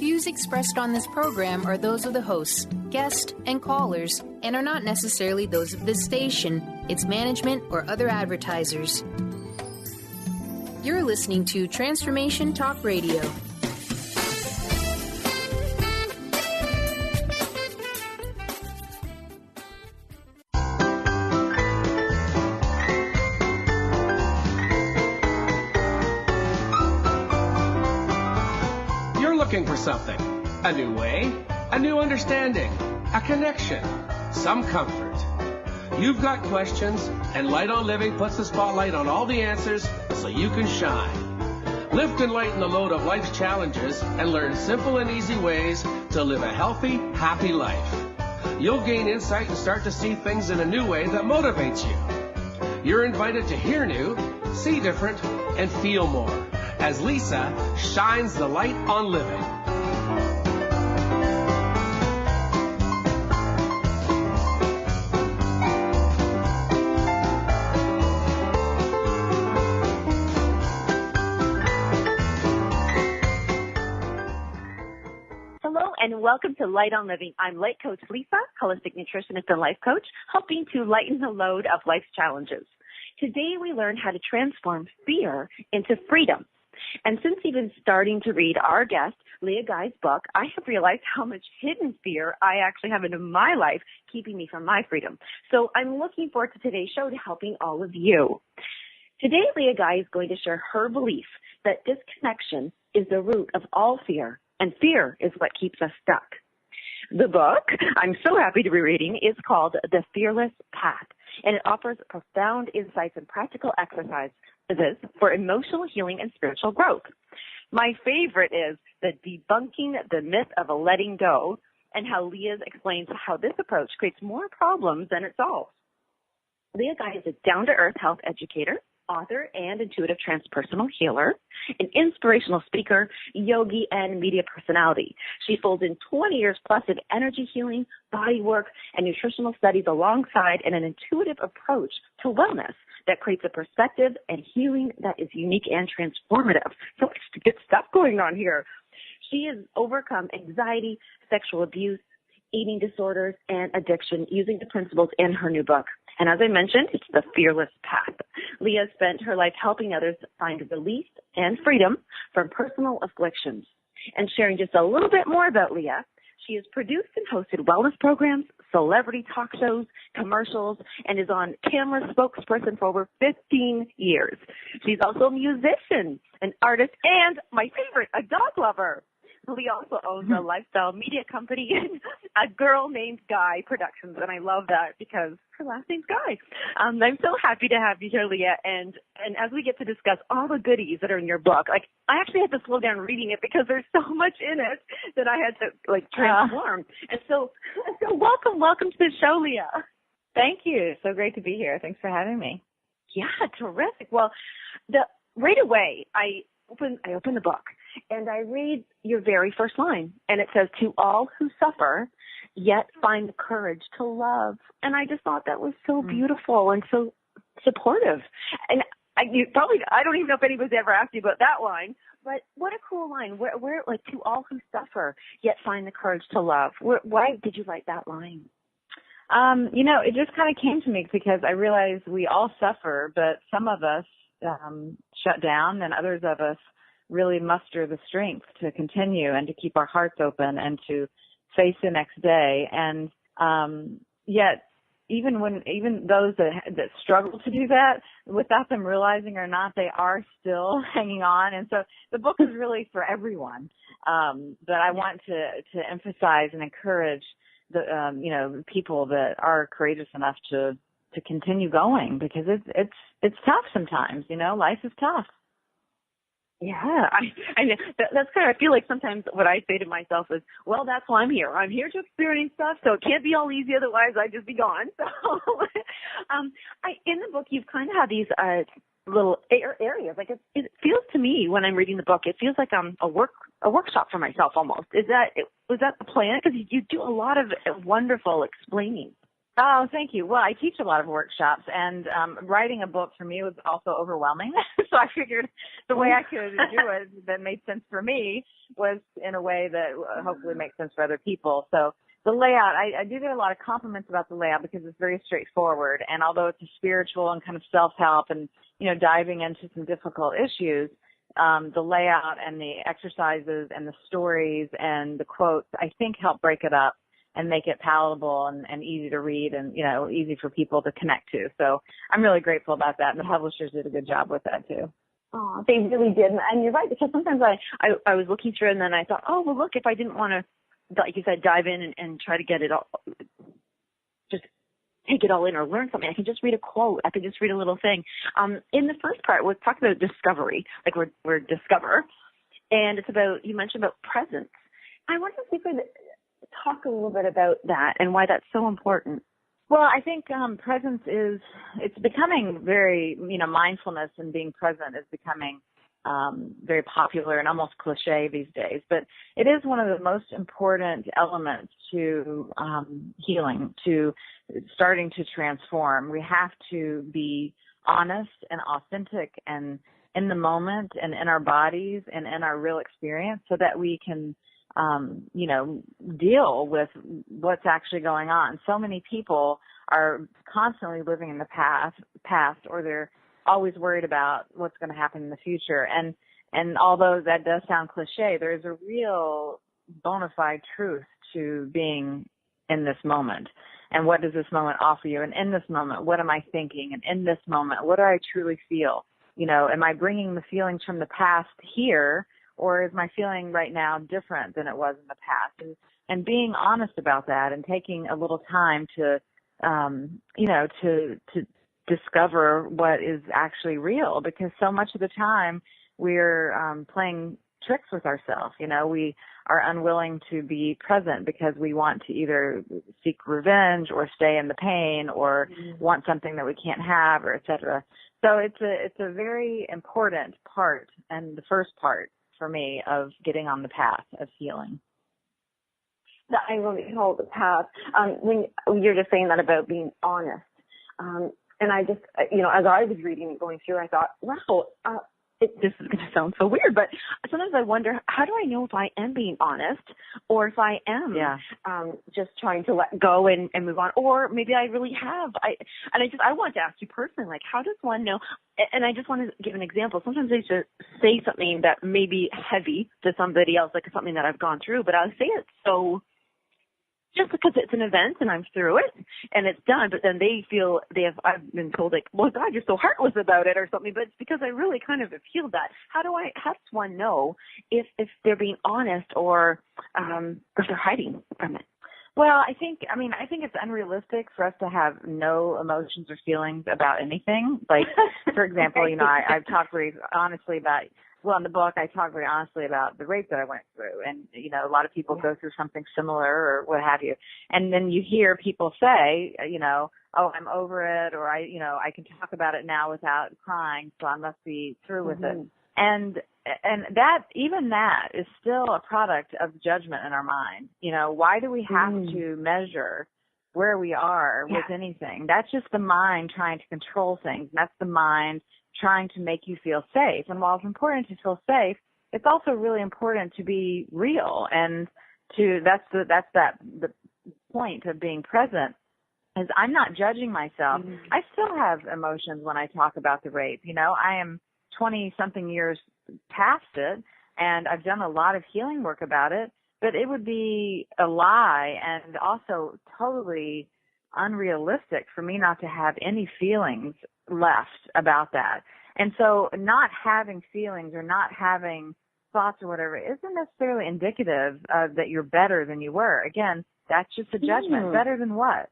views expressed on this program are those of the hosts, guests, and callers, and are not necessarily those of this station, its management, or other advertisers. You're listening to Transformation Talk Radio. For something, a new way, a new understanding, a connection, some comfort. You've got questions, and Light on Living puts the spotlight on all the answers so you can shine. Lift and lighten the load of life's challenges and learn simple and easy ways to live a healthy, happy life. You'll gain insight and start to see things in a new way that motivates you. You're invited to hear new, see different, and feel more as Lisa shines the light on living. And welcome to Light on Living. I'm Light Coach Lisa, holistic nutritionist and life coach, helping to lighten the load of life's challenges. Today we learn how to transform fear into freedom. And since even starting to read our guest, Leah Guy's book, I have realized how much hidden fear I actually have in my life, keeping me from my freedom. So I'm looking forward to today's show to helping all of you. Today, Leah Guy is going to share her belief that disconnection is the root of all fear, and fear is what keeps us stuck. The book I'm so happy to be reading is called The Fearless Path, and it offers profound insights and practical exercises for emotional healing and spiritual growth. My favorite is the Debunking the Myth of Letting Go, and how Leah explains how this approach creates more problems than it solves. Leah Guy is a down-to-earth health educator, author, and intuitive transpersonal healer, an inspirational speaker, yogi, and media personality. She folds in 20 years plus of energy healing, bodywork, and nutritional studies alongside an intuitive approach to wellness that creates a perspective and healing that is unique and transformative. So much good stuff going on here. She has overcome anxiety, sexual abuse, eating disorders, and addiction using the principles in her new book. And as I mentioned, it's The Fearless Path. Leah spent her life helping others find release and freedom from personal afflictions. And sharing just a little bit more about Leah, she has produced and hosted wellness programs, celebrity talk shows, commercials, and is on camera spokesperson for over 15 years. She's also a musician, an artist, and my favorite, a dog lover. Leah also owns a lifestyle media company, A Girl Named Guy Productions, and I love that because her last name's Guy. I'm so happy to have you here, Leah, and as we get to discuss all the goodies that are in your book, like I actually had to slow down reading it because there's so much in it that I had to transform. And so welcome to the show, Leah. Thank you. So great to be here. Thanks for having me. Yeah, terrific. Well, right away I open the book. And I read your very first line, and it says, "To all who suffer, yet find the courage to love." And I just thought that was so beautiful and so supportive. And I don't even know if anybody's ever asked you about that line, but what a cool line. Where like, to all who suffer, yet find the courage to love. Why did you write that line? It just kind of came to me because I realized we all suffer, but some of us shut down and others of us really muster the strength to continue and to keep our hearts open and to face the next day. And yet, even those that struggle to do that, without them realizing or not, they are still hanging on. And so the book is really for everyone. But I want to emphasize and encourage the people that are courageous enough to continue going, because it's tough sometimes. Life is tough. Yeah, I that's kind of, I feel like sometimes what I say to myself is, well, that's why I'm here. I'm here to experience stuff, so it can't be all easy, otherwise I'd just be gone. So, in the book, you've kind of had these little areas. Like it feels to me when I'm reading the book, it feels like a workshop for myself almost. Was that the plan? Because you do a lot of wonderful explaining. Oh, thank you. Well, I teach a lot of workshops, and writing a book for me was also overwhelming. So I figured the way I could do it that made sense for me was in a way that hopefully makes sense for other people. So the layout, I do get a lot of compliments about the layout because it's very straightforward. And although it's a spiritual and kind of self-help and, diving into some difficult issues, the layout and the exercises and the stories and the quotes, I think help break it up and make it palatable and easy to read and, easy for people to connect to. So I'm really grateful about that. And the publishers did a good job with that too. Oh, they really did. And you're right, because sometimes I was looking through and then I thought, oh, well, look, if I didn't want to, like you said, dive in and try to get it all, just take it all in or learn something, I can just read a quote. I can just read a little thing. In the first part, we're talking about discovery, like we're discover. And it's about, you mentioned about presence. I wonder if you could talk a little bit about that and why that's so important. Well, I think presence it's becoming very, mindfulness and being present is becoming very popular and almost cliche these days. But it is one of the most important elements to healing, to starting to transform. We have to be honest and authentic and in the moment and in our bodies and in our real experience so that we can deal with what's actually going on. So many people are constantly living in the past, or they're always worried about what's going to happen in the future. And although that does sound cliche, there is a real bona fide truth to being in this moment. And what does this moment offer you? And in this moment, what am I thinking? And in this moment, what do I truly feel? Am I bringing the feelings from the past here? Or is my feeling right now different than it was in the past? And being honest about that and taking a little time to discover what is actually real, because so much of the time we're playing tricks with ourselves. We are unwilling to be present because we want to either seek revenge or stay in the pain or want something that we can't have, or et cetera. So it's a very important part, and the first part for me of getting on the path of healing. I really hold the path. When you're just saying that about being honest, and I just, as I was reading and going through, I thought, wow, this is going to sound so weird, but sometimes I wonder, how do I know if I am being honest or if I am just trying to let go and move on, or maybe I really have. I want to ask you personally, like, how does one know? And I just want to give an example. Sometimes I just say something that may be heavy to somebody else, like something that I've gone through, but I'll say it so just because it's an event and I'm through it and it's done, but then I've been told, like, well, God, you're so heartless about it or something, but it's because I really kind of have healed that. How does one know if they're being honest or if they're hiding from it? Well, I think it's unrealistic for us to have no emotions or feelings about anything. Like, for example, I've talked very honestly about, in the book, I talk very honestly about the rape that I went through. And, a lot of people go through something similar or what have you. And then you hear people say, oh, I'm over it, or I can talk about it now without crying, so I must be through with it. And that is still a product of judgment in our mind. Why do we have to measure where we are with anything? That's just the mind trying to control things. That's the mind trying to make you feel safe. And while it's important to feel safe, it's also really important to be real. And that's the point of being present, is I'm not judging myself. I still have emotions when I talk about the rape. I am 20-something years past it, and I've done a lot of healing work about it, but it would be a lie and also totally unrealistic for me not to have any feelings left about that. And so not having feelings or not having thoughts or whatever isn't necessarily indicative of that you're better than you were. Again, that's just a judgment. Better than what?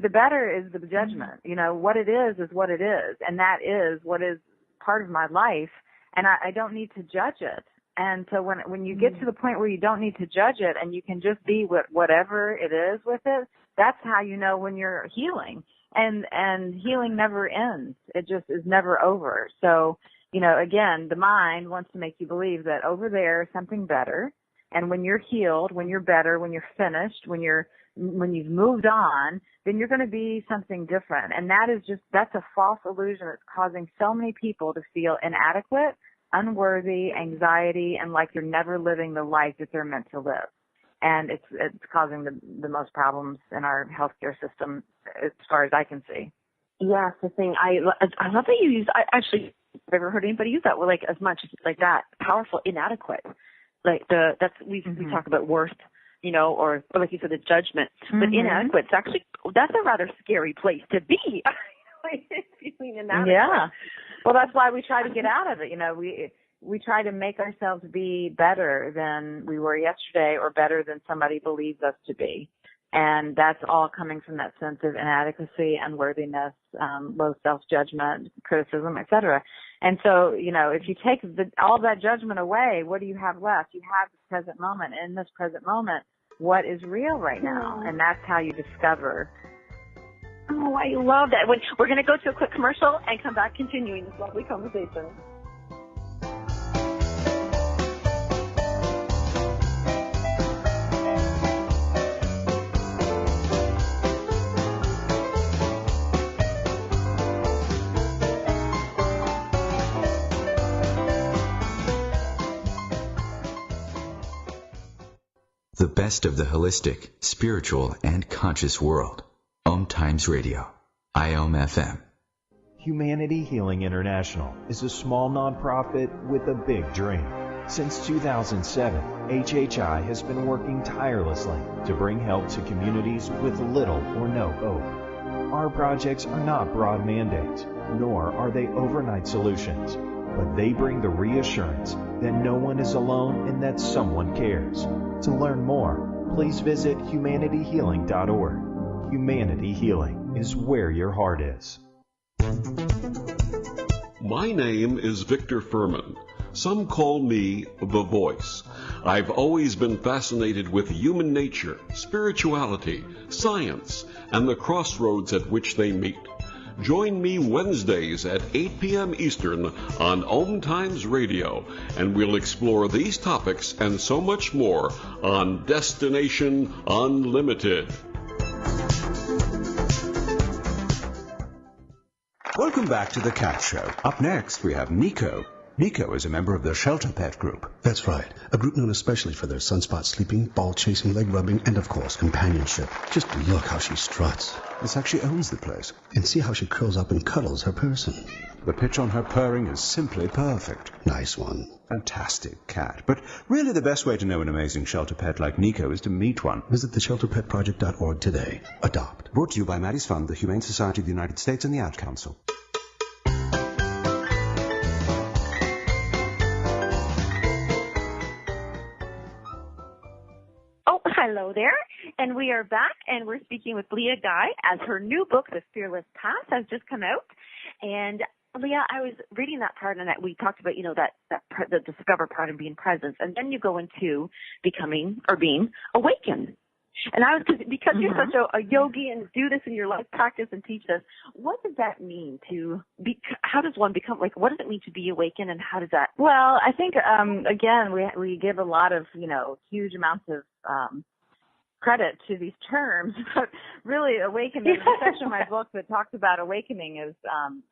The better is the judgment. What it is what it is, and that is what is part of my life, and I don't need to judge it. And so when you get to the point where you don't need to judge it and you can just be whatever it is with it, that's how you know when you're healing. And healing never ends. It just is never over. So, again, the mind wants to make you believe that over there is something better And when you're healed, when you're better, when you're finished, when you've moved on, then you're going to be something different. And that's a false illusion that's causing so many people to feel inadequate, unworthy, anxiety, and like you're never living the life that they're meant to live. And it's causing the most problems in our healthcare system as far as I can see. Yeah, the thing I love that you use. I've never heard anybody use that like as much like that. Powerful, inadequate. Like we talk about worth, or like you said, the judgment. But inadequate, that's a rather scary place to be. Feeling inadequate. Yeah. Well, that's why we try to get out of it. We try to make ourselves be better than we were yesterday or better than somebody believes us to be. And that's all coming from that sense of inadequacy, unworthiness, low self-judgment, criticism, etc. And so, if you take all that judgment away, what do you have left? You have the present moment. In this present moment, what is real right now? And that's how you discover. Oh, I love that. We're going to go to a quick commercial and come back continuing this lovely conversation. The best of the holistic, spiritual, and conscious world. Om Times Radio. IOM FM. Humanity Healing International is a small nonprofit with a big dream. Since 2007, HHI has been working tirelessly to bring help to communities with little or no hope. Our projects are not broad mandates, nor are they overnight solutions, but they bring the reassurance that no one is alone and that someone cares. To learn more, please visit humanityhealing.org. Humanity Healing is where your heart is. My name is Victor Furman. Some call me the Voice. I've always been fascinated with human nature, spirituality, science, and the crossroads at which they meet. Join me Wednesdays at 8 p.m. Eastern on Om Times Radio, and we'll explore these topics and so much more on Destination Unlimited. Welcome back to The Cat Show. Up next, we have Nico. Nico is a member of the Shelter Pet Group. That's right. A group known especially for their sunspot sleeping, ball chasing, leg rubbing, and of course, companionship. Just look how she struts. It's like she owns the place. And see how she curls up and cuddles her person. The pitch on her purring is simply perfect. Nice one. Fantastic cat. But really the best way to know an amazing shelter pet like Nico is to meet one. Visit theshelterpetproject.org today. Adopt. Brought to you by Maddie's Fund, the Humane Society of the United States, and the Ad Council. Hello there, and we are back, and we're speaking with Leah Guy as her new book, The Fearless Path, has just come out. And Leah, I was reading that part, and that we talked about, the discover part of being present, and then you go into becoming or being awakened. And I was because you're such a yogi and do this in your life practice and teach this. What does that mean to be? How does one become what does it mean to be awakened, and how does that? Well, I think again we give a lot of huge amounts of credit to these terms, but really awakening. The section of my book that talks about awakening is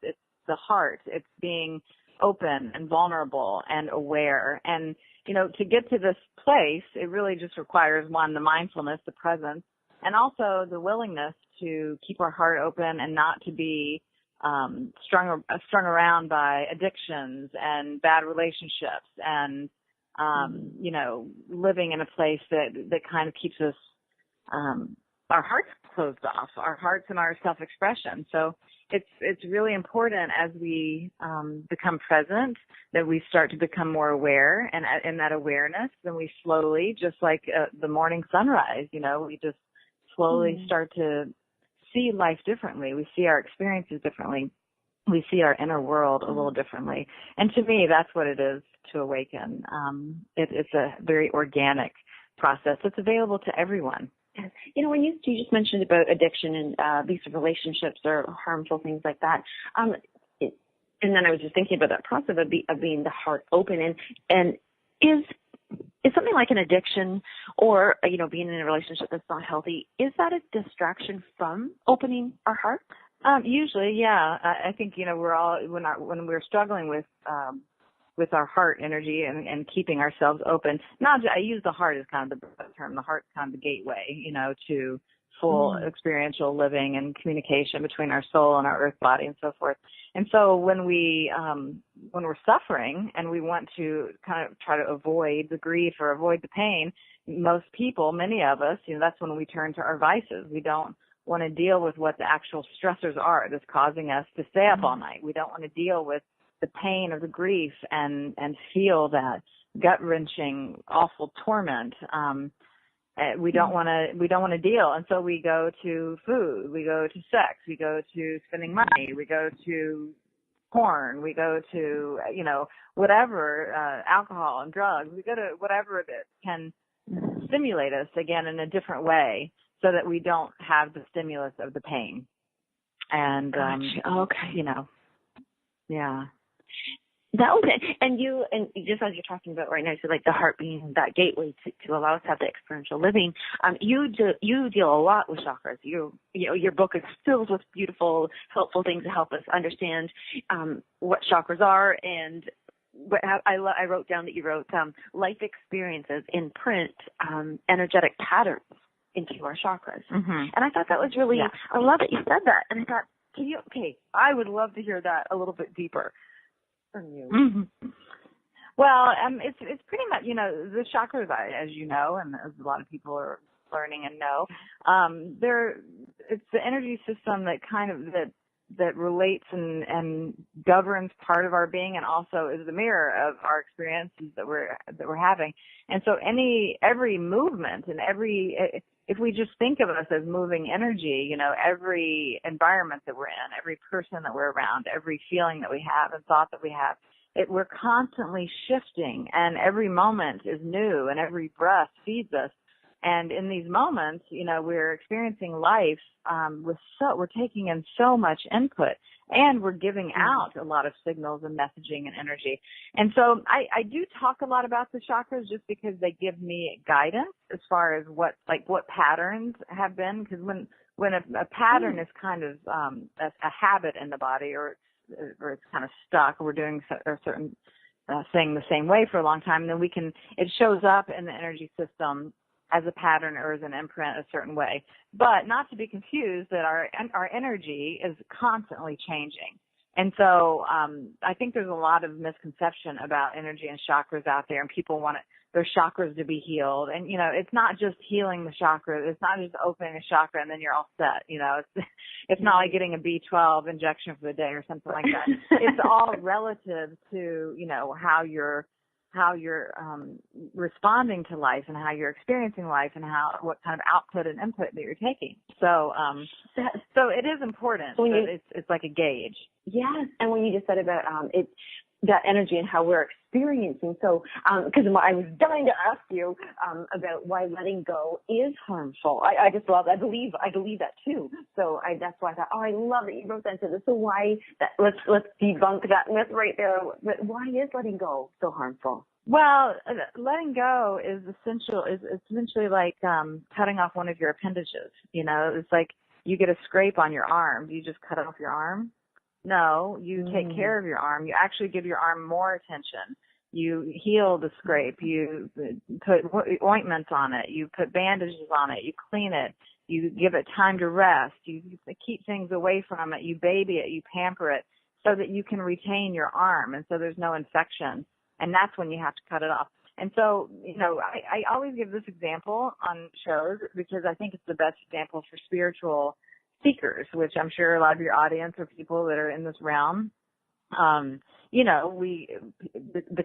it's the heart. It's being open and vulnerable and aware. And to get to this place, it really just requires the mindfulness, the presence, and also the willingness to keep our heart open and not to be strung around by addictions and bad relationships and living in a place that kind of keeps us our hearts closed off, our hearts and our self-expression. So it's really important as we become present that we start to become more aware, and in that awareness, then we slowly, just like the morning sunrise, we just slowly start to see life differently. We see our experiences differently. We see our inner world a little differently. And to me, that's what it is to awaken. It's a very organic process that's available to everyone. When you just mentioned about addiction and abusive relationships or harmful things like that, and then I was just thinking about that process of being the heart open, and is something something like an addiction or, being in a relationship that's not healthy, is that a distraction from opening our heart? Usually, yeah. I think, we're all, when we're struggling with our heart energy and keeping ourselves open, I use the heart as kind of the term. The heart's kind of the gateway, to full experiential living and communication between our soul and our earth body and so forth. And so when we're suffering and we want to kind of try to avoid the grief or avoid the pain, most people, many of us, that's when we turn to our vices. We don't want to deal with what the actual stressors are that's causing us to stay up all night. We don't want to deal with the pain of the grief and feel that gut-wrenching, awful torment. We don't want to deal, and so we go to food, we go to sex, we go to spending money, we go to porn, we go to whatever, alcohol and drugs. We go to whatever that can stimulate us again in a different way, so that we don't have the stimulus of the pain. And yeah. That was it. And just as you're talking about right now, so like the heart being that gateway to allow us to have the experiential living, you deal a lot with chakras. Your book is filled with beautiful, helpful things to help us understand what chakras are. And I wrote down that you wrote life experiences imprint energetic patterns into our chakras. Mm-hmm. And I thought that was really, I love that you said that. And I thought, I would love to hear that a little bit deeper from you. Mm-hmm. Well, it's pretty much, the chakras, as you know, and as a lot of people are learning and know, it's the energy system that kind of, that relates and governs part of our being, and also is the mirror of our experiences that we're having. And so every movement and if we just think of us as moving energy, every environment that we're in, every person that we're around, every feeling that we have and thought that we have, we're constantly shifting, and every moment is new, and every breath feeds us. And in these moments, we're experiencing life we're taking in so much input, and we're giving out a lot of signals and messaging and energy. And so I do talk a lot about the chakras just because they give me guidance as far as what patterns have been. Because when a pattern is kind of a habit in the body, or it's kind of stuck, we're doing a certain thing the same way for a long time, then it shows up in the energy system as a pattern or as an imprint a certain way. But not to be confused that our energy is constantly changing. And so I think there's a lot of misconception about energy and chakras out there, and people want their chakras to be healed. And, it's not just healing the chakra. It's not just opening a chakra and then you're all set. It's not like getting a B12 injection for the day or something like that. It's all relative to, how you're responding to life and how you're experiencing life and what kind of output and input that you're taking. So it is important. So it's like a gauge. Yes. And when you just said about that energy and how we're experiencing, so because I was dying to ask you about why letting go is harmful. I just love. I believe that too. So that's why I thought, I love that you wrote that. So why that? Let's debunk that myth right there. Why is letting go so harmful? Well, letting go is essentially like cutting off one of your appendages. It's like you get a scrape on your arm. Do you just cut off your arm? No, you take care of your arm. You actually give your arm more attention. You heal the scrape. You put ointments on it. You put bandages on it. You clean it. You give it time to rest. You keep things away from it. You baby it. You pamper it so that you can retain your arm, and so there's no infection. And that's when you have to cut it off. And so, I always give this example on shows because I think it's the best example for spiritual seekers, which I'm sure a lot of your audience are people that are in this realm. The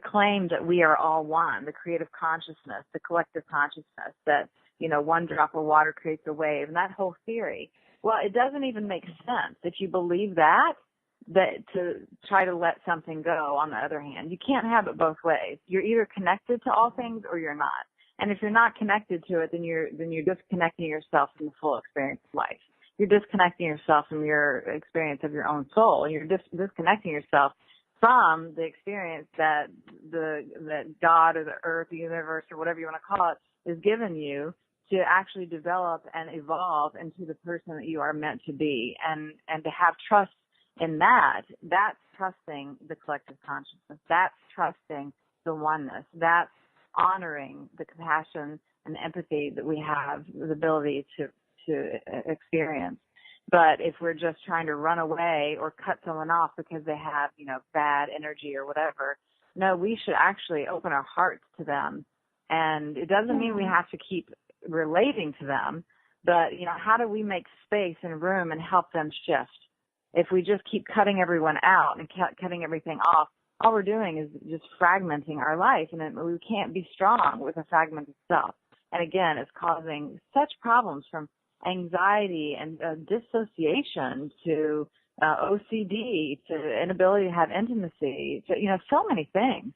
claim that we are all one, the creative consciousness, the collective consciousness, that, one drop of water creates a wave, and that whole theory. Well, it doesn't even make sense if you believe that to try to let something go. On the other hand, you can't have it both ways. You're either connected to all things or you're not. And if you're not connected to it, then you're disconnecting yourself from the full experience of life. You're disconnecting yourself from your experience of your own soul, and you're disconnecting yourself from the experience that God or the earth, the universe, or whatever you want to call it, is given you to actually develop and evolve into the person that you are meant to be, and to have trust in that. That's trusting the collective consciousness. That's trusting the oneness. That's honoring the compassion and the empathy that we have the ability to experience. But if we're just trying to run away or cut someone off because they have, bad energy or whatever, no, we should actually open our hearts to them. And it doesn't mean we have to keep relating to them, but, how do we make space and room and help them shift? If we just keep cutting everyone out and cutting everything off, all we're doing is just fragmenting our life, and we can't be strong with a fragmented self. And again, it's causing such problems, from anxiety and dissociation to OCD to inability to have intimacy to, so many things.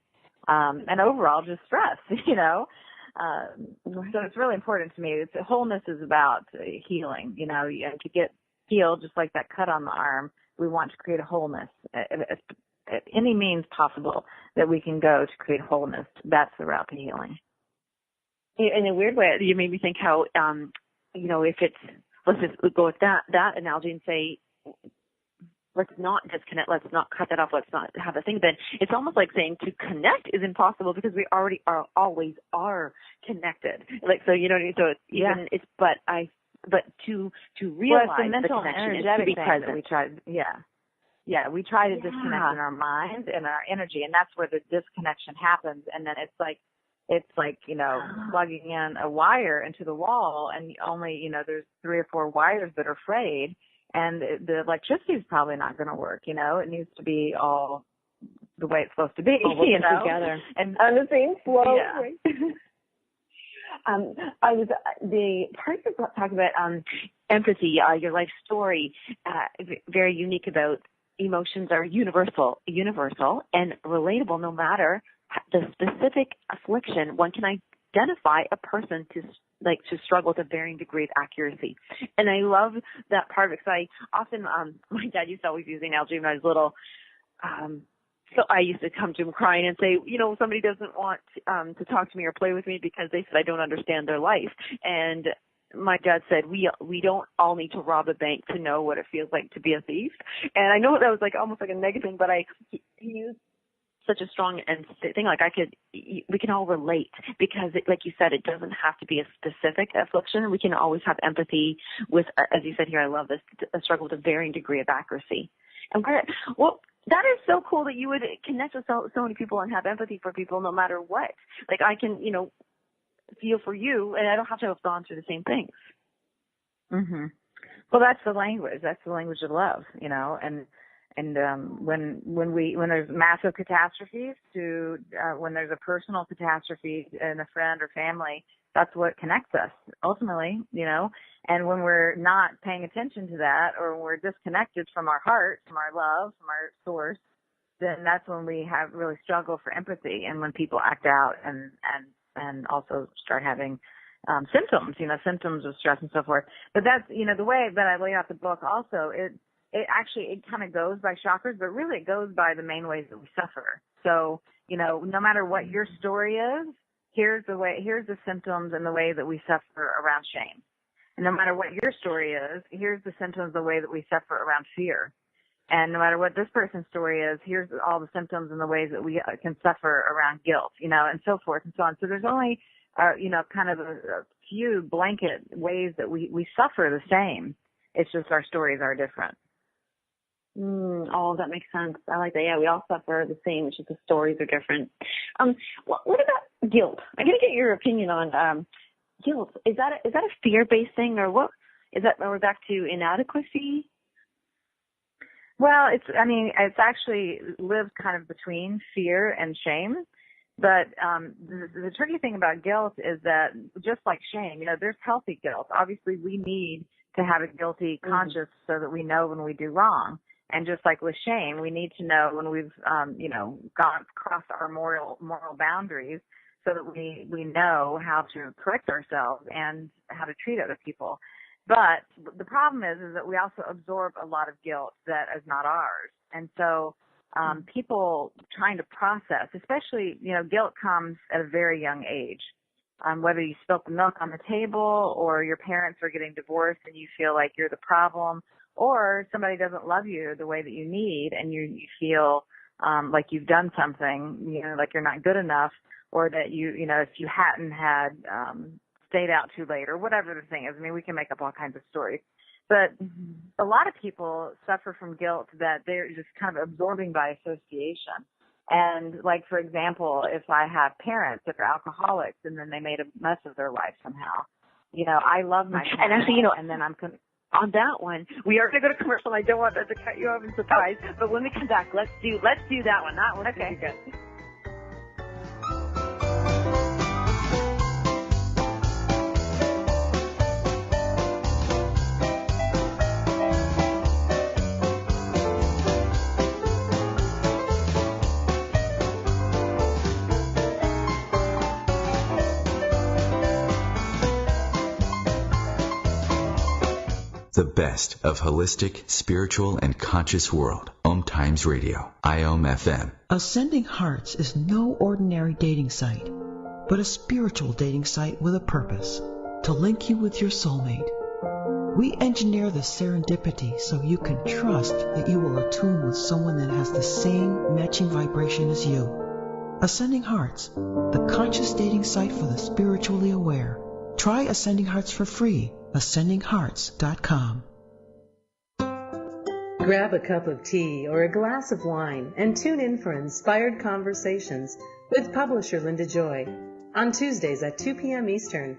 And overall just stress, So it's really important to me. Wholeness is about healing, and to get healed, just like that cut on the arm, we want to create a wholeness. At any means possible that we can go to create wholeness, that's the route to healing. In a weird way, you made me think how, if it's, let's just go with that analogy and say, let's not disconnect, let's not cut that off, let's not have a thing, then it's almost like saying to connect is impossible because we already always are connected. Like, so, you know what I mean? So it's even, it's, but to realize the mental the connection and is energetic to be thing present. That we try, we try to disconnect in our mind and our energy, and that's where the disconnection happens. And then it's like plugging in a wire into the wall, and only, there's 3 or 4 wires that are frayed, and the electricity is probably not going to work. It needs to be all the way it's supposed to be, together and on the same flow. Yeah. Right? I was the part you talked about empathy, your life story, very unique about emotions are universal and relatable no matter the specific affliction. One can identify a person to struggle with a varying degree of accuracy. And I love that part because I often, my dad used to always use the analogy when I was little. So I used to come to him crying and say, somebody doesn't want to talk to me or play with me because they said I don't understand their life. And my dad said, we don't all need to rob a bank to know what it feels like to be a thief. And I know that was almost like a negative thing, but he used such a strong thing. We can all relate because, like you said, it doesn't have to be a specific affliction. We can always have empathy with, as you said here, I love this, a struggle with a varying degree of accuracy. And that is so cool that you would connect with so many people and have empathy for people no matter what. I can, feel for you, and I don't have to have gone through the same things. Mm-hmm. Well, that's the language. That's the language of love, and when there's massive catastrophes to when there's a personal catastrophe in a friend or family, that's what connects us ultimately, and when we're not paying attention to that, or when we're disconnected from our heart, from our love, from our source, then that's when we have really struggle for empathy, and when people act out and also start having symptoms of stress and so forth. But that's, the way that I lay out the book also, it kind of goes by chakras, but really it goes by the main ways that we suffer. So, no matter what your story is, here's the symptoms and the way that we suffer around shame. And no matter what your story is, here's the symptoms, the way that we suffer around fear. And no matter what this person's story is, here's all the symptoms and the ways that we can suffer around guilt, and so forth and so on. So there's only, kind of a few blanket ways that we suffer the same. It's just our stories are different. That makes sense. I like that. Yeah, we all suffer the same. It's just the stories are different. What about guilt? I'm going to get your opinion on guilt. Is that a fear-based thing, or what? Is that, we're back to inadequacy? Well, it's actually lives kind of between fear and shame. But the tricky thing about guilt is that, just like shame, there's healthy guilt. Obviously, we need to have a guilty conscience so that we know when we do wrong. And just like with shame, we need to know when we've, gone across our moral boundaries, so that we know how to correct ourselves and how to treat other people. But the problem is that we also absorb a lot of guilt that is not ours. And so people trying to process, especially, guilt comes at a very young age. Whether you spilt the milk on the table or your parents are getting divorced and you feel like you're the problem, or somebody doesn't love you the way that you need and you feel like you've done something, like you're not good enough, or that if you hadn't had stayed out too late or whatever the thing is. I mean, we can make up all kinds of stories. But a lot of people suffer from guilt that they're just kind of absorbing by association. And like, for example, if I have parents that are alcoholics and then they made a mess of their life somehow, I love my parents. And actually, and then I'm on that one, we are going to go to commercial. I don't want that to cut you off in surprise. But when we come back, let's do that one. That one's okay. Good. The best of holistic, spiritual, and conscious world. Om Times Radio. IOM FM. Ascending Hearts is no ordinary dating site, but a spiritual dating site with a purpose, to link you with your soulmate. We engineer the serendipity so you can trust that you will attune with someone that has the same matching vibration as you. Ascending Hearts, the conscious dating site for the spiritually aware. Try Ascending Hearts for free. ascendinghearts.com. Grab a cup of tea or a glass of wine and tune in for Inspired Conversations with publisher Linda Joy on Tuesdays at 2 p.m. Eastern.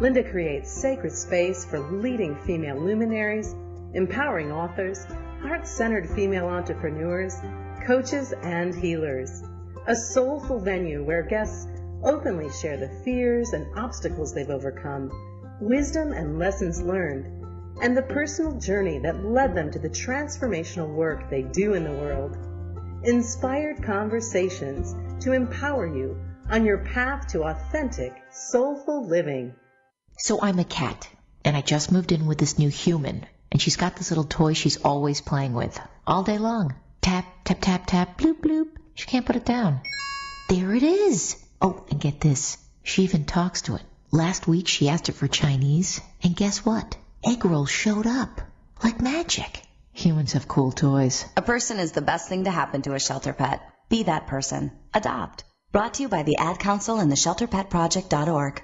Linda creates sacred space for leading female luminaries, empowering authors, heart-centered female entrepreneurs, coaches, and healers. A soulful venue where guests openly share the fears and obstacles they've overcome, wisdom and lessons learned, and the personal journey that led them to the transformational work they do in the world. Inspired Conversations to empower you on your path to authentic, soulful living. So I'm a cat, and I just moved in with this new human, and she's got this little toy she's always playing with, all day long. Tap, tap, tap, tap, bloop, bloop. She can't put it down. There it is. Oh, and get this. She even talks to it. Last week she asked it for Chinese, and guess what? Egg rolls showed up. Like magic. Humans have cool toys. A person is the best thing to happen to a shelter pet. Be that person. Adopt. Brought to you by the Ad Council and the ShelterPetProject.org.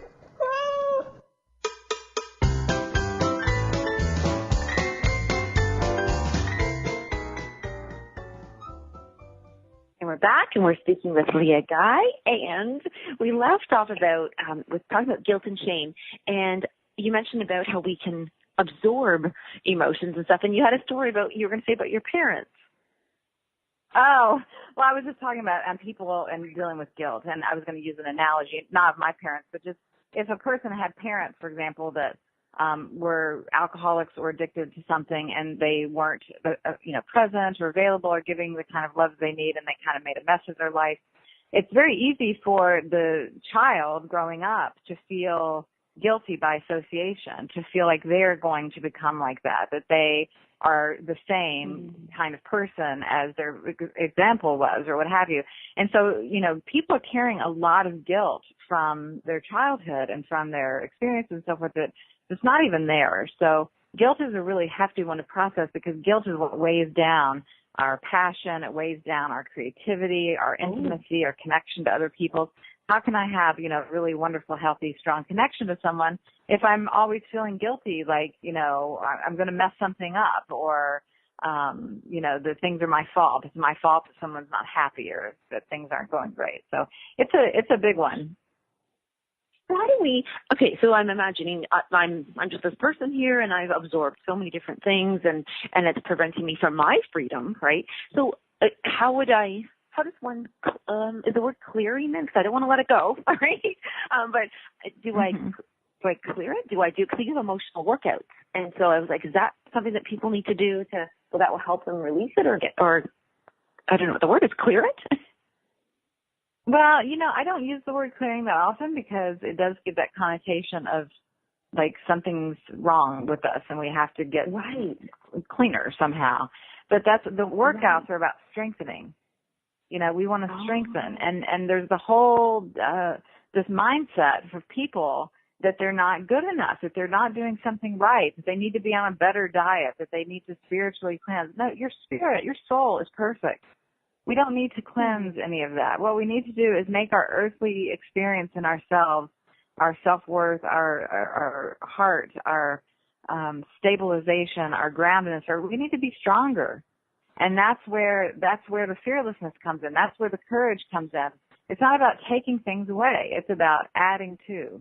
We're back, and we're speaking with Leah Guy, and we left off about with talking about guilt and shame, and you mentioned about how we can absorb emotions and stuff, and you had a story about you were going to say about your parents. Oh, well, I was just talking about people and dealing with guilt, and I was going to use an analogy, not of my parents, but just if a person had parents, for example, that were alcoholics or addicted to something, and they weren't, present or available or giving the kind of love they need, and they kind of made a mess of their life. It's very easy for the child growing up to feel guilty by association, to feel like they're going to become like that they are the same kind of person as their example was, or what have you. And so, people are carrying a lot of guilt from their childhood and from their experiences and so forth that it's not even there. So guilt is a really hefty one to process, because guilt is what weighs down our passion. It weighs down our creativity, our intimacy, our connection to other people. How can I have, really wonderful, healthy, strong connection to someone if I'm always feeling guilty, like, I'm going to mess something up, or, the things are my fault. It's my fault if someone's not happy or that things aren't going great. So it's a big one. How do we, okay, so I'm imagining I'm just this person here, and I've absorbed so many different things, and it's preventing me from my freedom, right? So how does one, is the word clearing then? Because I don't want to let it go, all right? But do I clear it? Do I do emotional workouts? And so I was like, is that something that people need to do so that will help them release it, or I don't know what the word is, clear it? Well, I don't use the word clearing that often, because it does give that connotation of like something's wrong with us and we have to get cleaner somehow. But the workouts are about strengthening. We want to strengthen. And there's the whole, this mindset for people that they're not good enough, that they're not doing something right, that they need to be on a better diet, that they need to spiritually cleanse. No, your spirit, your soul is perfect. We don't need to cleanse any of that. What we need to do is make our earthly experience in ourselves, our self-worth, our heart, our stabilization, our groundedness, we need to be stronger. And that's where the fearlessness comes in. That's where the courage comes in. It's not about taking things away. It's about adding to.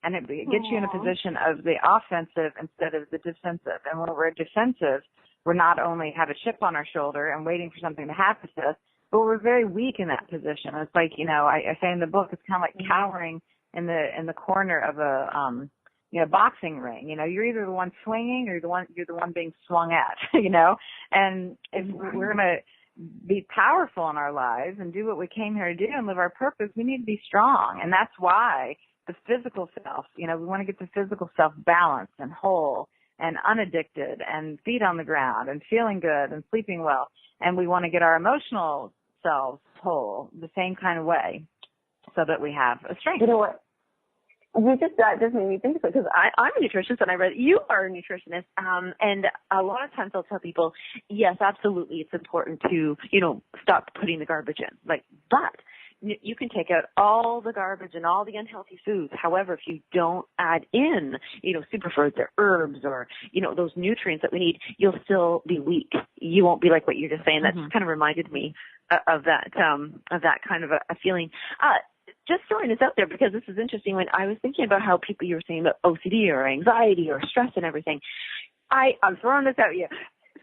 And it gets you in a position of the offensive instead of the defensive. And when we're defensive, we're not only have a chip on our shoulder and waiting for something to happen to us, but we're very weak in that position. It's like, I say in the book, it's kind of like cowering in the corner of a boxing ring. You're either the one swinging or you're the one being swung at, and if we're going to be powerful in our lives and do what we came here to do and live our purpose, we need to be strong. And that's why the physical self, we want to get the physical self balanced and whole and unaddicted and feet on the ground and feeling good and sleeping well. And we want to get our emotional selves whole the same kind of way so that we have a strength. You know what? That just made me think of it, because I'm a nutritionist and I read you are a nutritionist. And a lot of times I'll tell people, yes, absolutely, it's important to, stop putting the garbage in. But you can take out all the garbage and all the unhealthy foods. However, if you don't add in, superfoods or herbs or, those nutrients that we need, you'll still be weak. You won't be like what you're just saying. That just kind of reminded me of that kind of a feeling. Just throwing this out there because this is interesting. When I was thinking about how people, you were saying about OCD or anxiety or stress and everything, I'm throwing this out at you.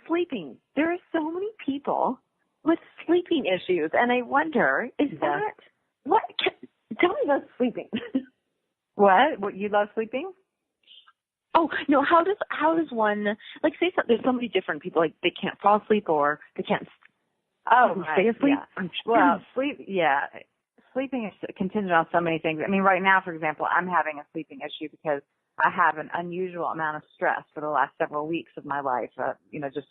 Sleeping. There are so many people with sleeping issues, and I wonder, tell me about sleeping. What you love sleeping? Oh, no, how does one, say there's so many different people, they can't fall asleep or they can't stay asleep? Yeah. Well, sleeping is contingent on so many things. I mean, right now, for example, I'm having a sleeping issue because I have an unusual amount of stress for the last several weeks of my life, just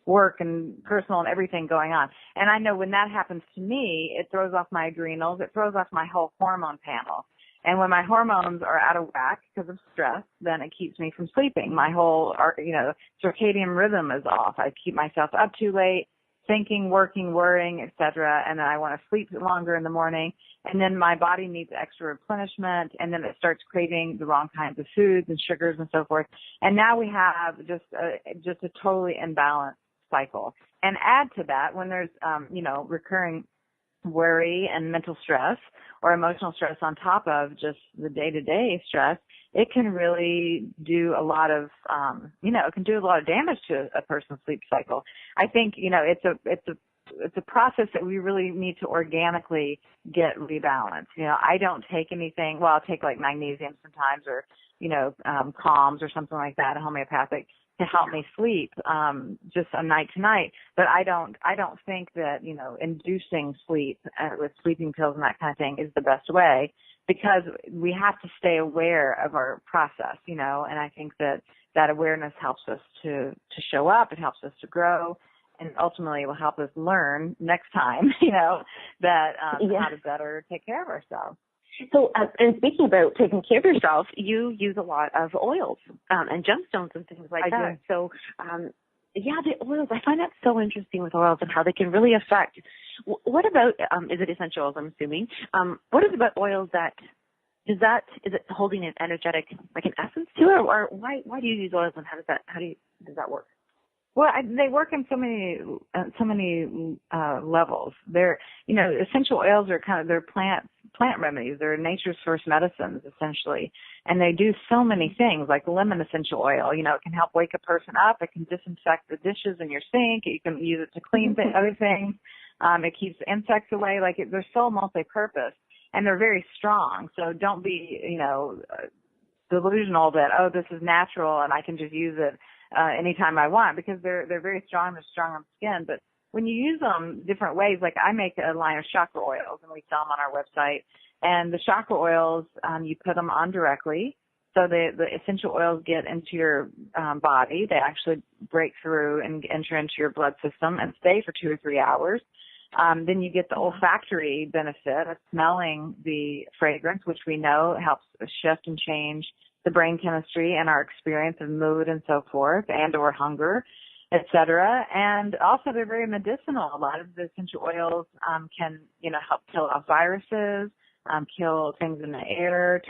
work and personal and everything going on. And I know when that happens to me, it throws off my adrenals, it throws off my whole hormone panel. And when my hormones are out of whack because of stress, then it keeps me from sleeping. My whole, circadian rhythm is off. I keep myself up too late, thinking, working, worrying, etc. And then I want to sleep longer in the morning. And then my body needs extra replenishment. And then it starts craving the wrong kinds of foods and sugars and so forth. And now we have just a totally imbalanced cycle. And add to that when there's, recurring worry and mental stress or emotional stress on top of just the day-to-day stress, it can really do a lot of, it can do a lot of damage to a person's sleep cycle. I think, it's a process that we really need to organically get rebalanced. I don't take anything. Well, I'll take magnesium sometimes or, calms or something like that, a homeopathic, to help me sleep, just a night to night. But I don't think that, inducing sleep with sleeping pills and that kind of thing is the best way, because we have to stay aware of our process, and I think that awareness helps us to show up. It helps us to grow, and ultimately it will help us learn next time, that how to better take care of ourselves. So, and speaking about taking care of yourself, you use a lot of oils and gemstones and things like that. Do. So, the oils, I find that so interesting with oils and how they can really affect. What about, is it essential oils, I'm assuming? What is about oils is it holding an energetic, an essence to it? Or why do you use oils, and how does that work? Well, they work in so many levels. They're, essential oils are they're plant remedies. They're nature's first medicines, essentially. And they do so many things, like lemon essential oil. It can help wake a person up. It can disinfect the dishes in your sink. You can use it to clean other things. It keeps insects away. They're so multi-purpose, and they're very strong. So don't be, delusional that, this is natural and I can just use it anytime I want, because they're very strong. They're strong on the skin. But when you use them different ways, I make a line of chakra oils and we sell them on our website. And the chakra oils, you put them on directly So the essential oils get into your body. They actually break through and enter into your blood system and stay for 2 or 3 hours. Then you get the olfactory benefit of smelling the fragrance, which we know helps shift and change the brain chemistry and our experience of mood and so forth, and or hunger, etc. And also they're very medicinal. A lot of the essential oils can, help kill off viruses, kill things in the air,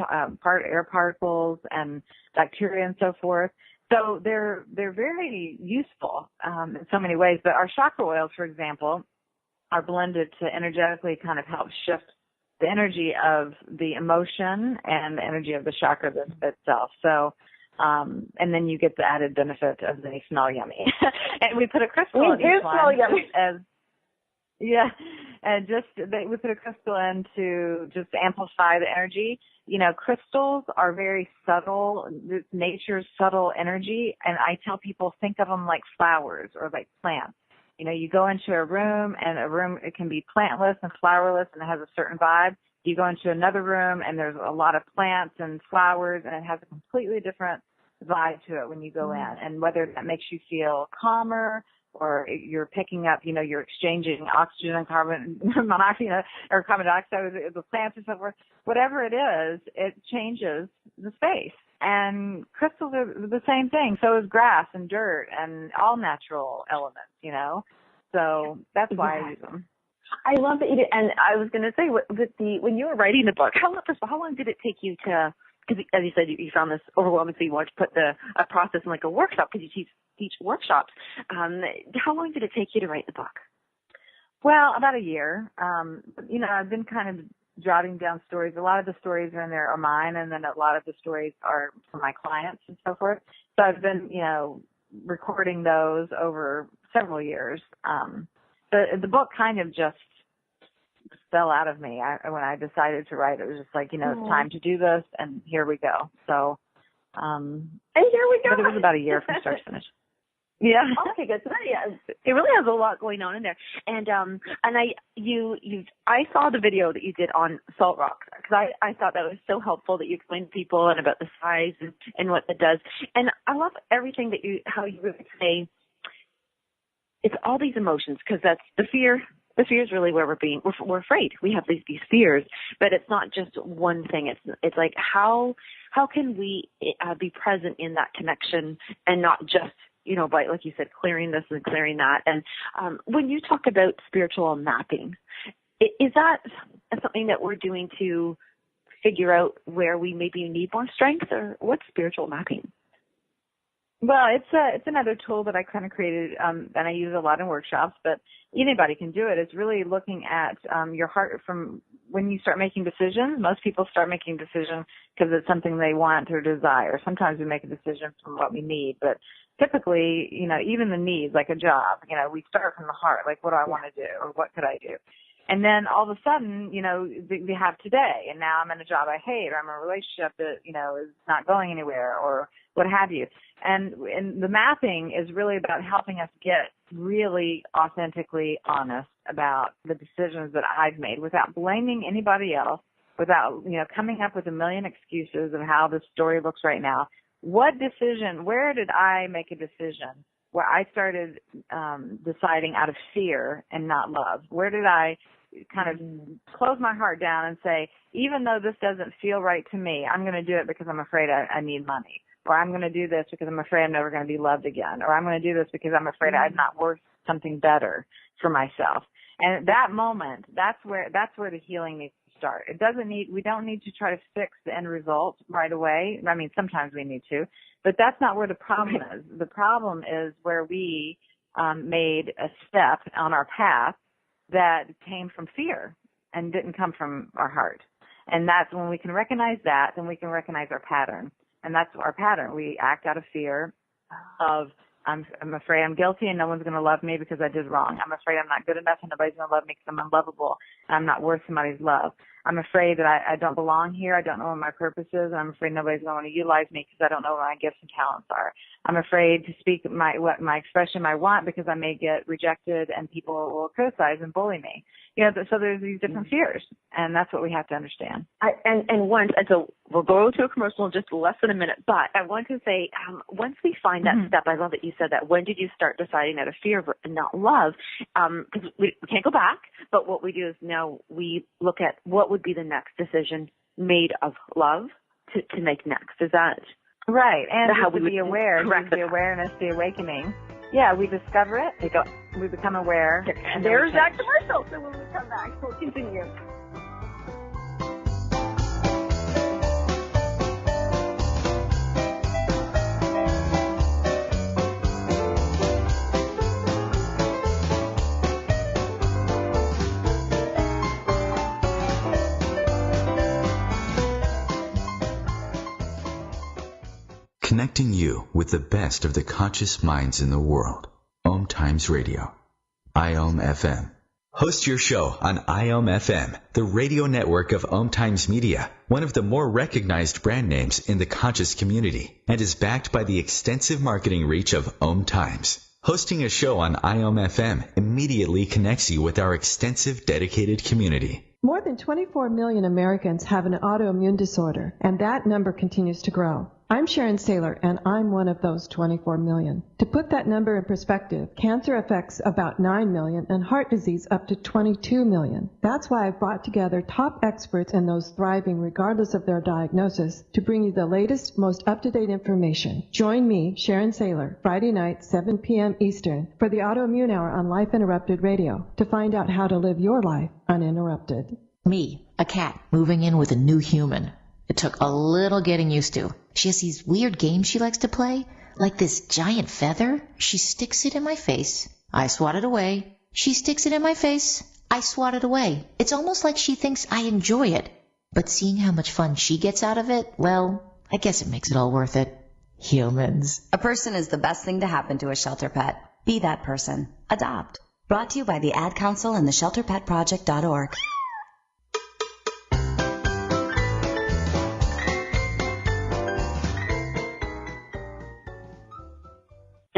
air particles and bacteria and so forth. So they're very useful in so many ways. But our chakra oils, for example, are blended to energetically kind of help shift the energy of the emotion and the energy of the chakra itself. So, and then you get the added benefit of they smell yummy. And we put a crystal in each one. Smell yummy. We put a crystal in to just amplify the energy. Crystals are very subtle, nature's subtle energy, and I tell people think of them like flowers or like plants. You go into a room, and it can be plantless and flowerless, and it has a certain vibe. You go into another room, and there's a lot of plants and flowers, and it has a completely different vibe to it when you go in. And whether that makes you feel calmer, or you're picking up, you're exchanging oxygen and carbon monoxide, or carbon dioxide with the plants and so forth, whatever it is, it changes the space. And crystals are the same thing. So is grass and dirt and all natural elements, So that's why I use them. I love that you did. And I was going to say, when you were writing the book, how long did it take you to, because as you said, you found this overwhelming, so you wanted to put a process in like a workshop because you teach workshops. How long did it take you to write the book? Well, about a year. I've been kind of jotting down stories. A lot of the stories in there are mine, and then a lot of the stories are from my clients and so forth. So I've been, recording those over several years. The book kind of just fell out of me. When I decided to write, it was just like, it's time to do this, and here we go. So, and here we go. But it was about a year from start to finish. Yeah. Okay, good. So it really has a lot going on in there. And I saw the video that you did on salt rocks, because I thought that was so helpful that you explained to people and about the size and what it does. And I love everything how you really say it's all these emotions, because that's the fear. The fear is really where we're afraid. We have these fears, but it's not just one thing. It's like how can we be present in that connection and not just by, like you said, clearing this and clearing that. And when you talk about spiritual mapping, is that something that we're doing to figure out where we maybe need more strength, or what's spiritual mapping? Well, it's another tool that I kind of created, and I use a lot in workshops, but anybody can do it. It's really looking at your heart from when you start making decisions. Most people start making decisions because it's something they want or desire. Sometimes we make a decision from what we need, but typically, even the needs, like a job, we start from the heart, like what do I want to do or what could I do? And then all of a sudden, we have today, and now I'm in a job I hate, or I'm in a relationship that, is not going anywhere, or what have you. And the mapping is really about helping us get really authentically honest about the decisions that I've made without blaming anybody else, without, coming up with a million excuses of how the story looks right now. Where did I make a decision where I started deciding out of fear and not love? Where did I kind of close my heart down and say, even though this doesn't feel right to me, I'm going to do it because I'm afraid I need money, or I'm going to do this because I'm afraid I'm never going to be loved again, or I'm going to do this because I'm afraid I'm not worth something better for myself. And at that moment, that's where the healing needs to start. We don't need to try to fix the end result right away. I mean, sometimes we need to, but that's not where the problem is. The problem is where we made a step on our path that came from fear and didn't come from our heart. And that's when we can recognize that, then we can recognize our pattern. And that's our pattern. We act out of fear of, I'm afraid I'm guilty and no one's going to love me because I did wrong. I'm afraid I'm not good enough and nobody's going to love me because I'm unlovable. I'm not worth somebody's love. I'm afraid that I don't belong here. I don't know what my purpose is. And I'm afraid nobody's going to want to utilize me because I don't know what my gifts and talents are. I'm afraid to speak my expression I want because I may get rejected and people will criticize and bully me. So there's these different fears, and that's what we have to understand. So we'll go to a commercial in just less than a minute, but I want to say, once we find that step, I love that you said that. When did you start deciding out of fear and not love? Because we can't go back, but what we do is now we look at what would be the next decision made of love to make next. Is that right? And how we be aware, the awareness, the awakening. Yeah, we discover it. We become aware. And there's that commercial. So when we come back, we'll continue. Connecting you with the best of the conscious minds in the world. Om Times Radio. IOM FM. Host your show on IOM FM, the radio network of Om Times Media, one of the more recognized brand names in the conscious community, and is backed by the extensive marketing reach of Om Times. Hosting a show on IOM FM immediately connects you with our extensive dedicated community. More than 24 million Americans have an autoimmune disorder, and that number continues to grow. I'm Sharon Saylor, and I'm one of those 24 million. To put that number in perspective, cancer affects about 9 million and heart disease up to 22 million. That's why I've brought together top experts and those thriving regardless of their diagnosis to bring you the latest, most up-to-date information. Join me, Sharon Saylor, Friday night, 7 p.m. Eastern, for the Autoimmune Hour on Life Interrupted Radio to find out how to live your life uninterrupted. Me, a cat, moving in with a new human. It took a little getting used to. She has these weird games she likes to play, like this giant feather. She sticks it in my face. I swat it away. She sticks it in my face. I swat it away. It's almost like she thinks I enjoy it. But seeing how much fun she gets out of it, well, I guess it makes it all worth it. Humans. A person is the best thing to happen to a shelter pet. Be that person. Adopt. Brought to you by the Ad Council and the shelterpetproject.org.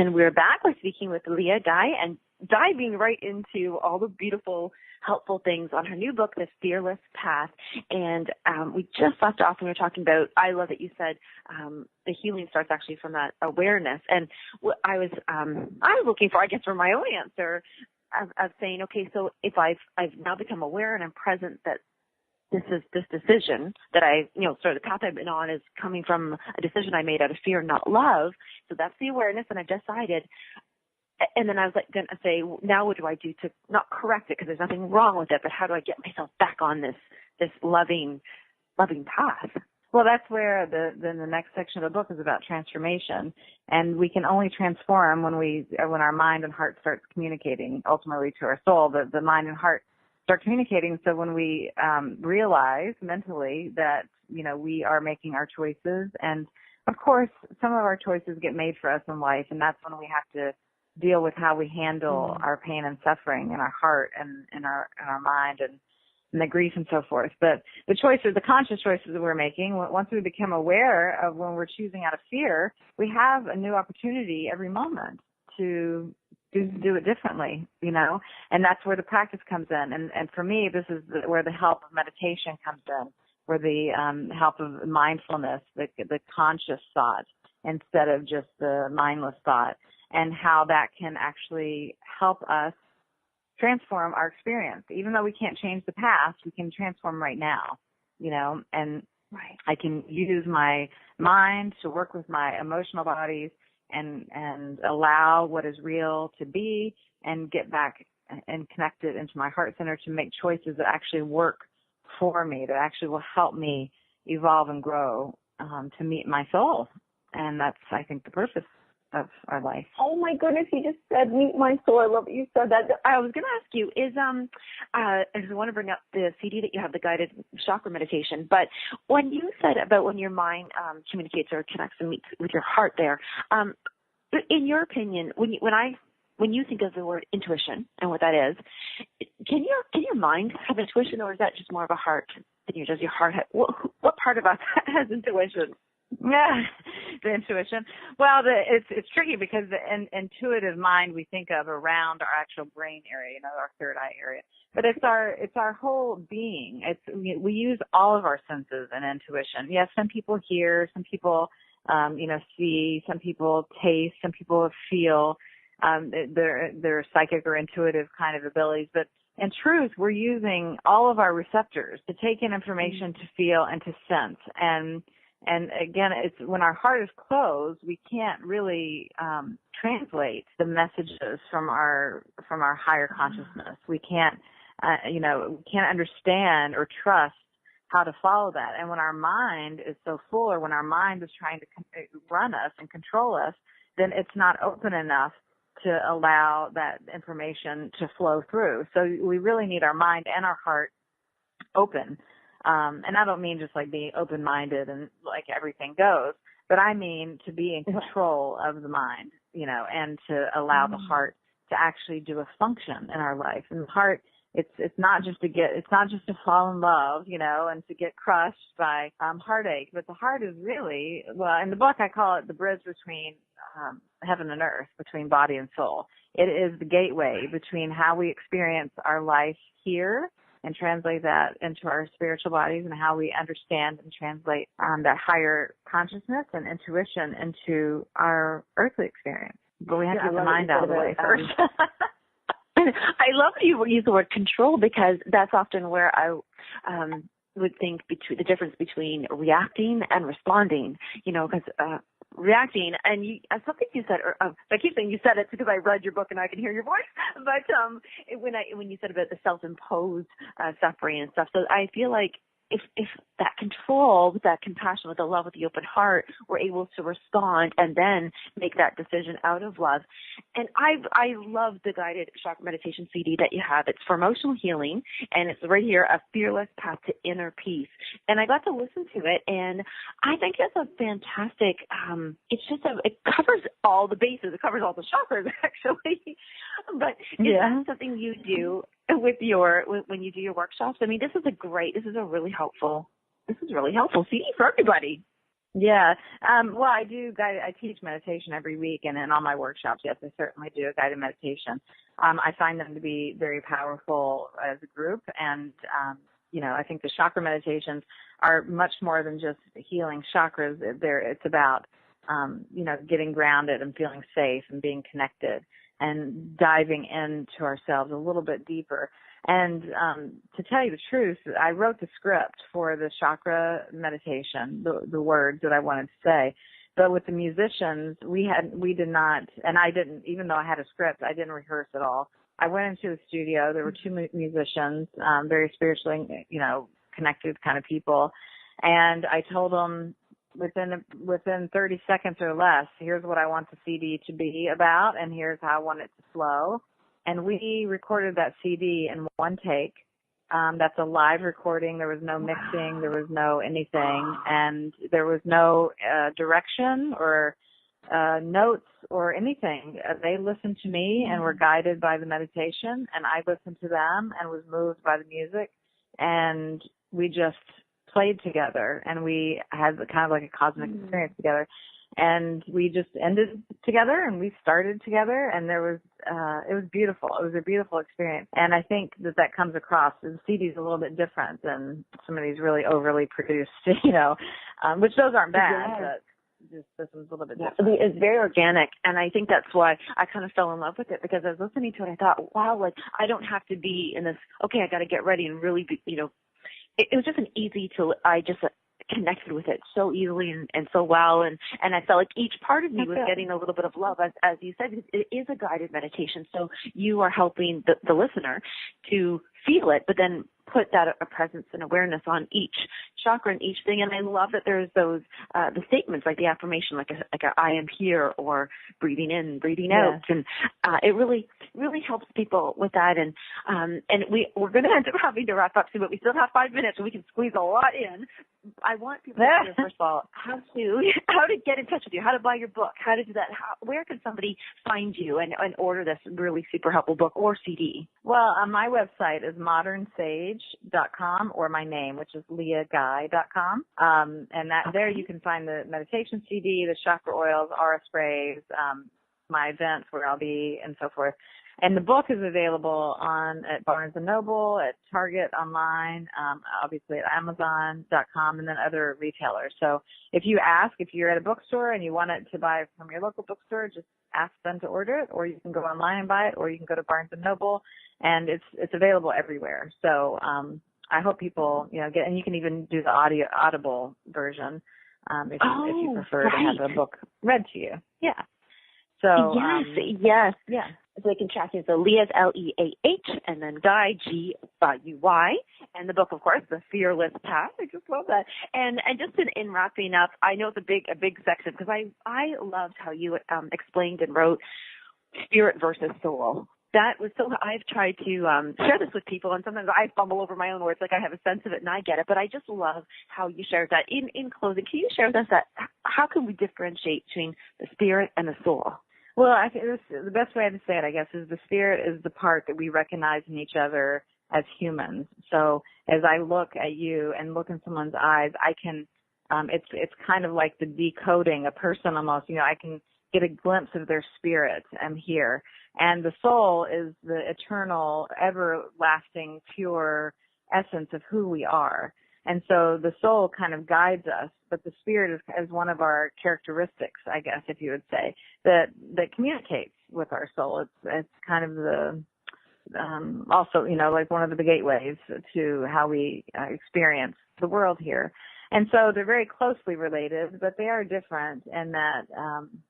And we're back. We're speaking with Leah Guy and diving right into all the beautiful, helpful things on her new book, The Fearless Path. And we just left off when we were talking about, I love that you said the healing starts actually from that awareness. And what I was looking for, I guess, for my own answer of saying, okay, so if I've now become aware and I'm present that this decision that sort of the path I've been on is coming from a decision I made out of fear, not love. So that's the awareness, and I decided. And then I was going to say, now what do I do to not correct it because there's nothing wrong with it, but how do I get myself back on this loving path? Well, that's where the next section of the book is about transformation, and we can only transform when our mind and heart starts communicating ultimately to our soul. The mind and heart start communicating. So when we realize mentally that, we are making our choices, and of course, some of our choices get made for us in life, and that's when we have to deal with how we handle our pain and suffering in our heart and in our mind and the grief and so forth. But the choices, the conscious choices that we're making, once we become aware of when we're choosing out of fear, we have a new opportunity every moment to do it differently, and that's where the practice comes in. And for me, this is where the help of meditation comes in, where the help of mindfulness, the conscious thought instead of just the mindless thought, and how that can actually help us transform our experience. Even though we can't change the past, we can transform right now, and I can use my mind to work with my emotional bodies and allow what is real to be and get back and connect it into my heart center to make choices that actually work for me, that actually will help me evolve and grow to meet my soul. And that's, I think, the purpose of our life. Oh my goodness, you just said meet my soul. I love that you said that. I was going to ask you, I want to bring up the CD that you have, the guided chakra meditation, but when you said about when your mind communicates or connects and meets with your heart there, in your opinion, when I when you think of the word intuition and what that is, can your mind have intuition, or is that just more of a heart thing? Does your heart have, what part of us has intuition? Yeah, the intuition. Well, it's tricky because the intuitive mind we think of around our actual brain area, our third eye area. But it's our whole being. We use all of our senses in intuition. Yes, some people hear, some people see, some people taste, some people feel. They're psychic or intuitive kind of abilities, but in truth, we're using all of our receptors to take in information, to feel, and to sense. And again, it's when our heart is closed, we can't really translate the messages from our higher consciousness. We can't, we can't understand or trust how to follow that. And when our mind is so full, or when our mind is trying to run us and control us, then it's not open enough to allow that information to flow through. So we really need our mind and our heart open. And I don't mean just like being open-minded and like everything goes, but I mean to be in control of the mind, and to allow the heart to actually do a function in our life. And the heart, it's not just to fall in love, and to get crushed by heartache, but the heart is really, well, in the book I call it the bridge between heaven and earth, between body and soul. It is the gateway between how we experience our life here and translate that into our spiritual bodies, and how we understand and translate that higher consciousness and intuition into our earthly experience. But we have to get the mind out of the way first. I love that you use the word control, because that's often where I would think the difference between reacting and responding, because reacting, and something you said, or I keep saying you said it because I read your book and I can hear your voice, but when you said about the self-imposed suffering and stuff, so I feel like if that control, with that compassion, with the love, with the open heart, we're able to respond and then make that decision out of love. And I love the guided chakra meditation CD that you have. It's for emotional healing, and it's right here, A Fearless Path to Inner Peace. And I got to listen to it, and I think it's a fantastic, it covers all the bases. It covers all the chakras, actually. But is that something you do with when you do your workshops? I mean, this is a really helpful CD for everybody. Yeah. Well, I teach meditation every week, and in all my workshops, yes, I certainly do a guided meditation. I find them to be very powerful as a group, and I think the chakra meditations are much more than just healing chakras. It's about getting grounded and feeling safe and being connected and diving into ourselves a little bit deeper. And to tell you the truth, I wrote the script for the chakra meditation, the words that I wanted to say. But with the musicians, we did not, and I didn't, even though I had a script, I didn't rehearse at all. I went into the studio. There were two musicians, very spiritually, connected kind of people. And I told them, within 30 seconds or less, here's what I want the CD to be about, and here's how I want it to flow. And we recorded that CD in one take. That's a live recording. There was no mixing. There was no anything. And there was no direction or notes or anything. They listened to me and were guided by the meditation, and I listened to them and was moved by the music. And we just played together, and we had kind of like a cosmic experience together, and we just ended together, and we started together, and it was beautiful. It was a beautiful experience, and I think that comes across. The CD is a little bit different than some of these really overly produced, which those aren't bad, but just this was a little bit different. It's very organic, and I think that's why I kind of fell in love with it, because I was listening to it, I thought, wow, like I don't have to be in this, okay, I got to get ready and really be, it was just I just connected with it so easily and so well. And I felt like each part of me was getting a little bit of love. As you said, it is a guided meditation. So you are helping the listener to feel it, but then put that a presence and awareness on each chakra and each thing. And I love that there's those the statements, like the affirmation, like a I am here, or breathing in, breathing out, and it really helps people with that. And we're going to end up having to wrap up soon, but we still have 5 minutes, and we can squeeze a lot in. I want people to hear, first of all, how to get in touch with you, how to buy your book, how to do that. Where can somebody find you and order this really super helpful book or CD? Well, my website is modernsage.com, or my name, which is leahguy.com. And there you can find the meditation CD, the chakra oils, aura sprays, my events where I'll be, and so forth. And the book is available at Barnes & Noble, at Target online, obviously at Amazon.com, and then other retailers. So if you're at a bookstore and you want it to buy from your local bookstore, just ask them to order it, or you can go online and buy it, or you can go to Barnes & Noble, and it's available everywhere. So I hope people, get, and you can even do the audible version if you prefer to have a book read to you. Yeah. So yes. Yeah. So they can track you. So Leah's Leah, and then Guy, Guy, and the book, of course, The Fearless Path. I just love that. And just in wrapping up, I know it's a big section, because I loved how you explained and wrote spirit versus soul. That was so. I've tried to share this with people, and sometimes I fumble over my own words, like I have a sense of it and I get it. But I just love how you shared that. In closing, can you share with us how can we differentiate between the spirit and the soul? Well, I think the best way to say it, I guess, is the spirit is the part that we recognize in each other as humans. So as I look at you and look in someone's eyes, I can, it's kind of like the decoding a person almost, I can get a glimpse of their spirit here. And the soul is the eternal, everlasting, pure essence of who we are. And so the soul kind of guides us, but the spirit is one of our characteristics, I guess, if you would say, that communicates with our soul. It's kind of the, also, like one of the gateways to how we experience the world here. And so they're very closely related, but they are different in that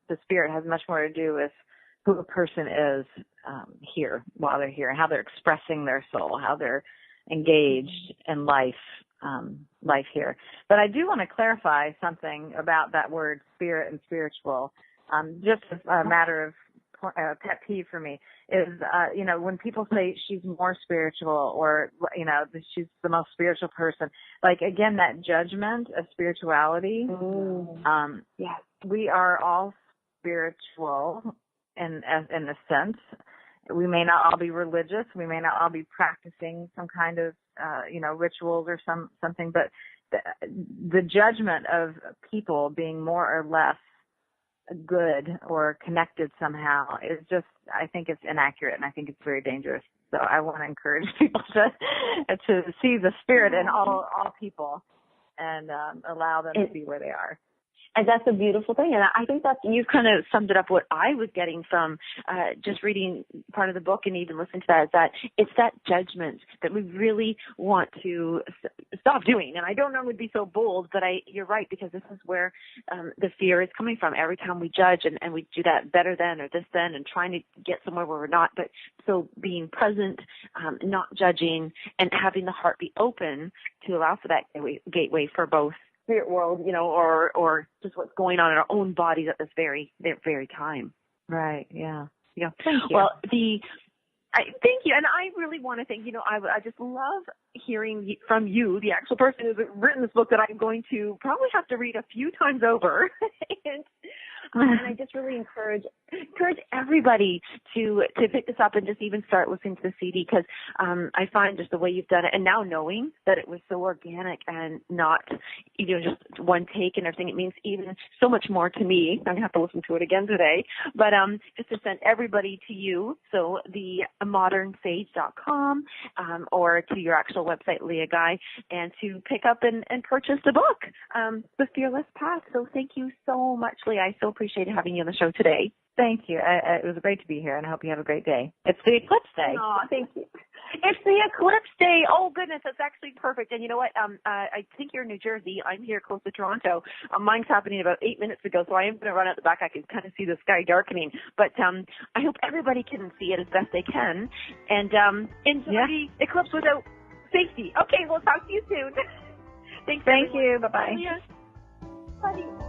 the spirit has much more to do with who a person is here while they're here, how they're expressing their soul, how they're engaged in life here. But I do want to clarify something about that word spirit and spiritual. Just as a matter of pet peeve for me is, when people say she's more spiritual, or, she's the most spiritual person, like, again, that judgment of spirituality. Yes, we are all spiritual in a sense. We may not all be religious. We may not all be practicing some kind of, rituals or something, but the judgment of people being more or less good or connected somehow is just, I think it's inaccurate, and I think it's very dangerous. So I want to encourage people to see the spirit in all people and allow them to be where they are. And that's a beautiful thing. And I think that you kind of summed it up what I was getting from just reading part of the book and even listening to that, is that it's that judgment that we really want to stop doing. And I don't know it would be so bold, but you're right, because this is where the fear is coming from. Every time we judge and we do that better than or this then, and trying to get somewhere where we're not. But so being present, not judging, and having the heart be open to allow for that gateway for both spirit world, or just what's going on in our own bodies at this very time. Right. Yeah. Yeah. Thank you. Well, thank you. And I really want to thank, I just love hearing from you, the actual person who's written this book that I'm going to probably have to read a few times over. And I just really encourage everybody to pick this up and just even start listening to the CD, because I find just the way you've done it, and now knowing that it was so organic and not just one take and everything, it means even so much more to me. I'm going to have to listen to it again today, but just to send everybody to you, so the modernsage.com or to your actual website, Leah Guy, and to pick up and purchase the book, The Fearless Path. So thank you so much, Leah. I so appreciate having you on the show today. Thank you. It was great to be here, and I hope you have a great day. It's the eclipse day. Oh, thank you. It's the eclipse day. Oh, goodness. That's actually perfect. And you know what? I think you're in New Jersey. I'm here close to Toronto. Mine's happening about 8 minutes ago, so I am going to run out the back. I can kind of see the sky darkening. But I hope everybody can see it as best they can. And enjoy the eclipse without safety. Okay, we'll talk to you soon. Thanks. Thank you. Bye-bye. Bye.